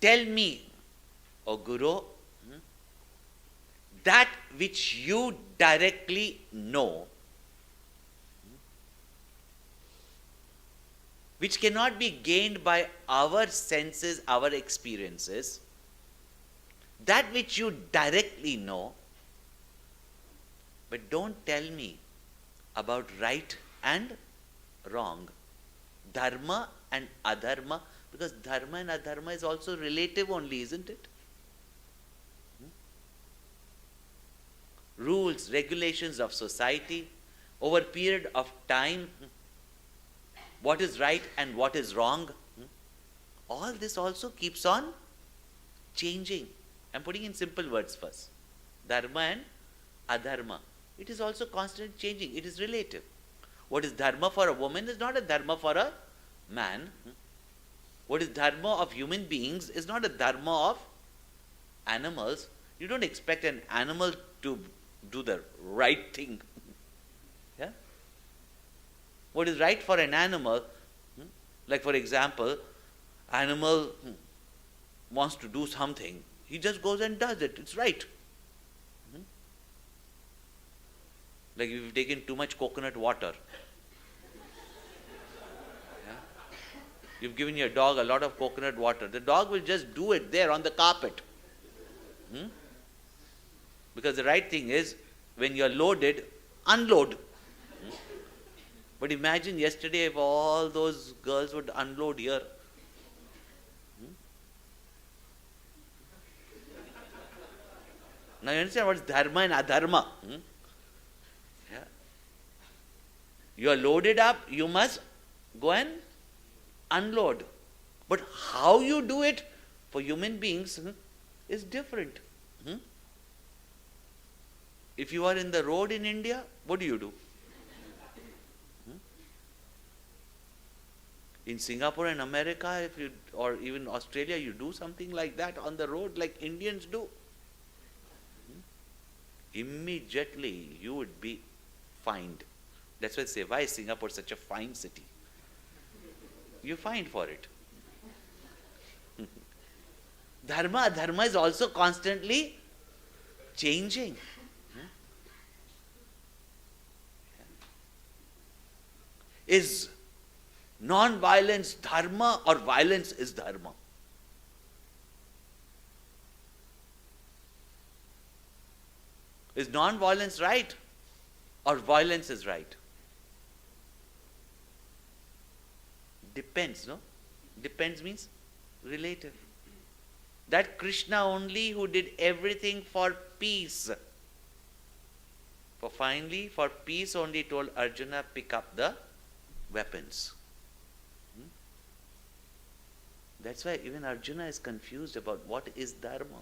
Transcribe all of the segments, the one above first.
tell me, O Guru, that which you directly know, which cannot be gained by our senses, our experiences, that which you directly know, but don't tell me about right and wrong, dharma and adharma, because dharma and adharma is also relative only, isn't it? Rules, regulations of society, over a period of time, what is right and what is wrong, all this also keeps on changing. I'm putting in simple words first. Dharma and adharma. It is also constantly changing. It is relative. What is dharma for a woman is not a dharma for a man. What is dharma of human beings is not a dharma of animals. You don't expect an animal to do the right thing. Yeah? What is right for an animal, like for example, animal wants to do something, he just goes and does it. It's right. Like if you've taken too much coconut water, yeah? You've given your dog a lot of coconut water, the dog will just do it there on the carpet. Because the right thing is, when you're loaded, unload. But imagine yesterday if all those girls would unload here. Now you understand what is dharma and adharma. Yeah. You are loaded up, you must go and unload. But how you do it for human beings is different. If you are in the road in India, what do you do? In Singapore and America, if you, or even Australia, you do something like that on the road like Indians do. Immediately you would be fined. That's why I say, why is Singapore such a fine city? You fined for it. Dharma is also constantly changing. Is non-violence dharma or violence is dharma? Is non-violence right or violence is right? Depends, no? Depends means relative. That Krishna only who did everything for peace. For finally, for peace only told Arjuna, pick up the weapons. That's why even Arjuna is confused about what is dharma.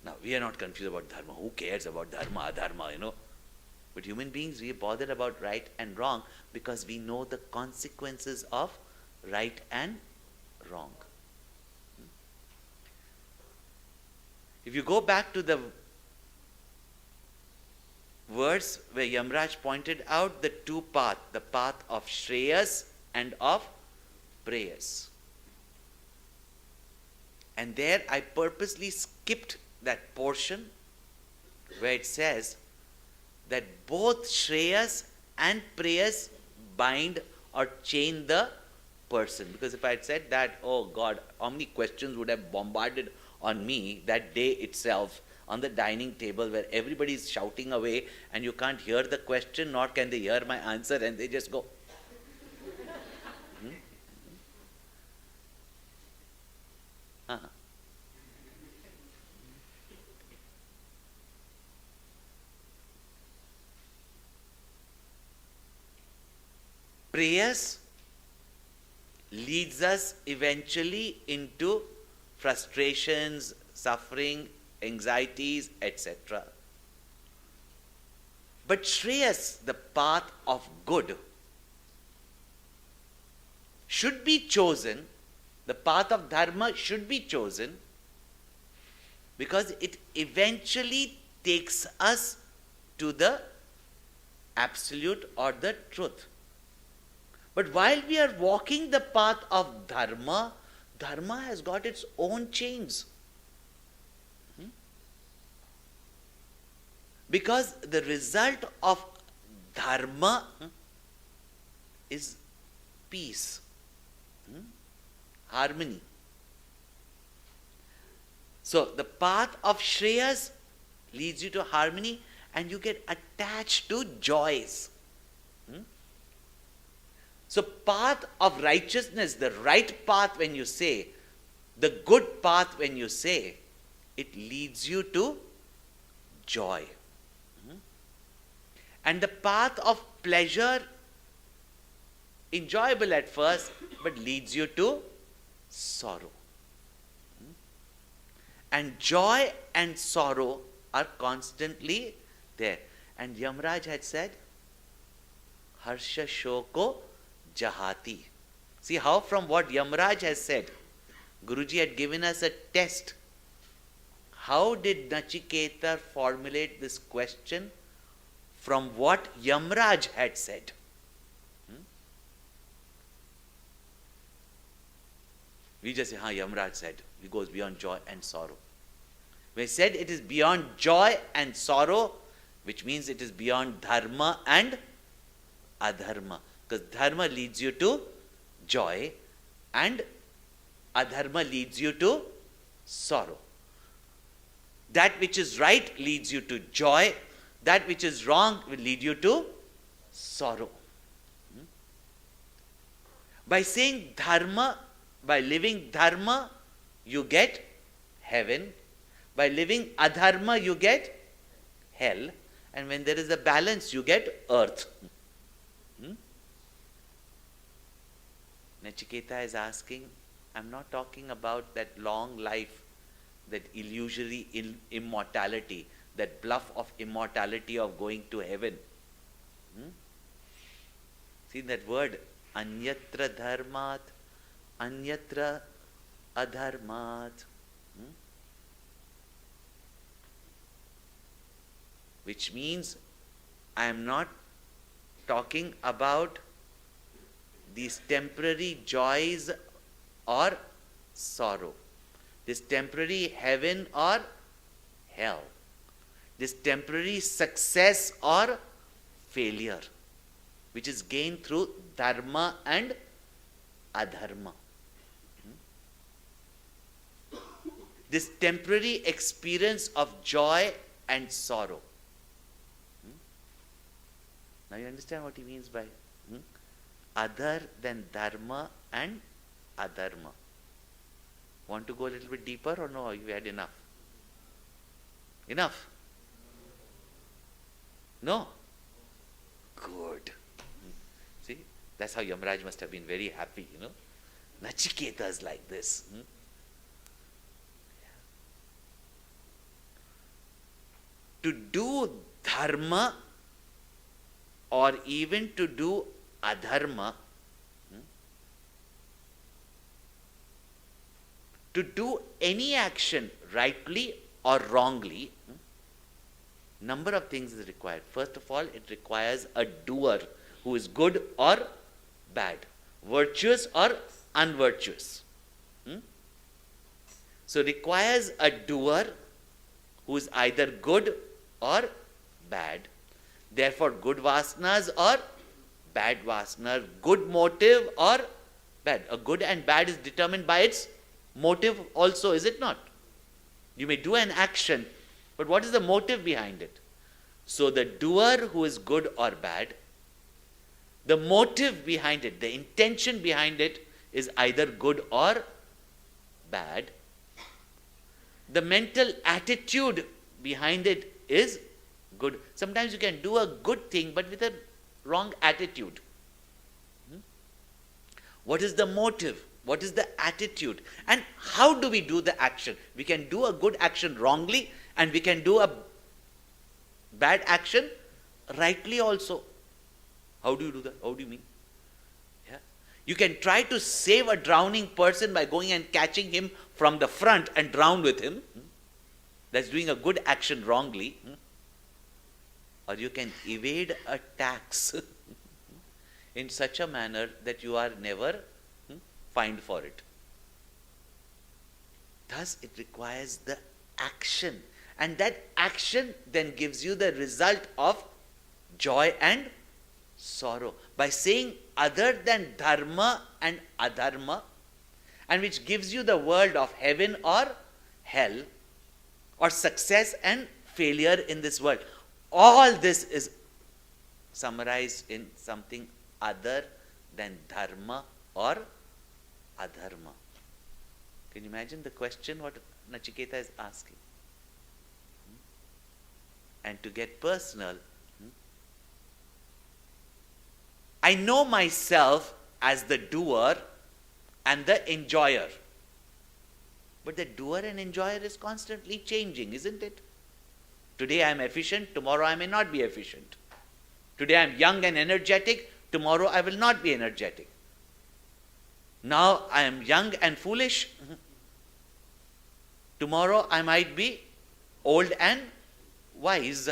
Now, we are not confused about dharma. Who cares about dharma, adharma, But human beings, we are bothered about right and wrong because we know the consequences of right and wrong. If you go back to the verse where Yamraj pointed out the two paths, the path of Shreyas and of Preyas. And there I purposely skipped that portion where it says that both Shreyas and Preyas bind or chain the person. Because if I had said that, oh God, how many questions would have bombarded on me that day itself on the dining table where everybody is shouting away and you can't hear the question nor can they hear my answer and they just go. Prayers leads us eventually into frustrations, suffering, anxieties, etc. But Shreyas, the path of good, should be chosen, the path of dharma should be chosen because it eventually takes us to the absolute or the truth. But while we are walking the path of dharma, dharma has got its own chains. Because the result of dharma is peace, harmony. So the path of Shreyas leads you to harmony, and you get attached to joys. So path of righteousness, the right path when you say, the good path when you say, it leads you to joy. And the path of pleasure, enjoyable at first, but leads you to sorrow. And joy and sorrow are constantly there. And Yamraj had said, Harsha Shoko Jahati. See how from what Yamraj has said, Guruji had given us a test. How did Nachiketa formulate this question from what Yamraj had said? We just say, Yamraj said. It goes beyond joy and sorrow. When he said it is beyond joy and sorrow, which means it is beyond dharma and adharma. Because dharma leads you to joy and adharma leads you to sorrow. That which is right leads you to joy. That which is wrong will lead you to sorrow. By saying dharma, by living dharma, you get heaven. By living adharma, you get hell. And when there is a balance, you get earth. Nachiketa is asking, I'm not talking about that long life, that illusory immortality, that bluff of immortality of going to heaven. See that word, anyatra dharmat, anyatra adharmat. Which means I am not talking about these temporary joys or sorrow, this temporary heaven or hell, this temporary success or failure, which is gained through dharma and adharma. This temporary experience of joy and sorrow. Now you understand what he means by other than dharma and adharma. Want to go a little bit deeper or no? You had enough? Enough? No? Good. See? That's how Yamraj must have been very happy, Nachiketa is like this. To do dharma or even to do adharma, to do any action rightly or wrongly, number of things is required. First of all, it requires a doer who is good or bad, virtuous or unvirtuous. So requires a doer who is either good or bad. Therefore, good vasanas or bad vasana, good motive or bad. A good and bad is determined by its motive also, is it not? You may do an action, but what is the motive behind it? So the doer who is good or bad, the motive behind it, the intention behind it is either good or bad. The mental attitude behind it is good. Sometimes you can do a good thing but with a wrong attitude. What is the motive? What is the attitude? And how do we do the action? We can do a good action wrongly and we can do a bad action rightly also. How do you do that? How do you mean? Yeah. You can try to save a drowning person by going and catching him from the front and drown with him. That's doing a good action wrongly. Or you can evade a tax. in such a manner that you are never fined for it. Thus, it requires the action. And that action then gives you the result of joy and sorrow. By saying other than Dharma and Adharma, and which gives you the world of heaven or hell, or success and failure in this world. All this is summarized in something other than Dharma or Adharma. Can you imagine the question what Nachiketa is asking? And to get personal, I know myself as the doer and the enjoyer. But the doer and enjoyer is constantly changing, isn't it? Today I am efficient, tomorrow I may not be efficient. Today I am young and energetic, tomorrow I will not be energetic. Now I am young and foolish, tomorrow I might be old and wise.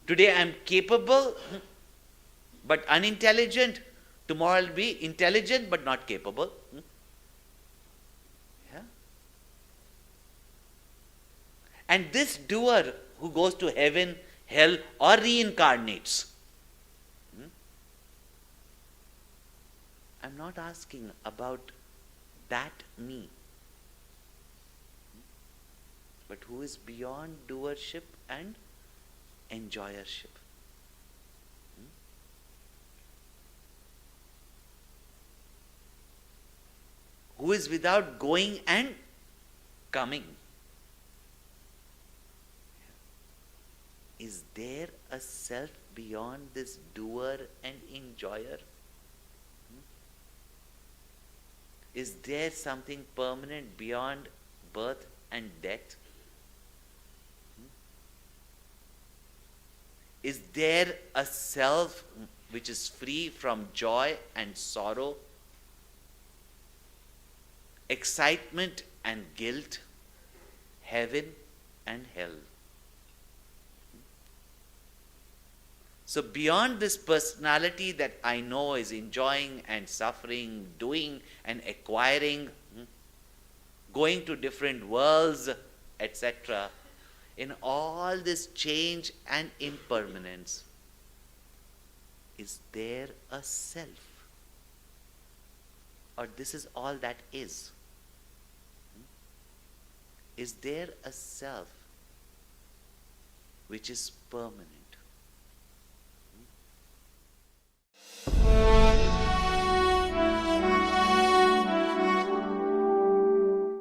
Today I am capable but unintelligent, tomorrow I will be intelligent but not capable. Yeah. And this doer who goes to heaven, hell, or reincarnates, I'm not asking about that me, but who is beyond doership and enjoyership. Who is without going and coming. Is there a self beyond this doer and enjoyer? Is there something permanent beyond birth and death? Is there a self which is free from joy and sorrow, excitement and guilt, heaven and hell? So beyond this personality that I know is enjoying and suffering, doing and acquiring, going to different worlds, etc., in all this change and impermanence, is there a self? Or this is all that is? Is there a self which is permanent?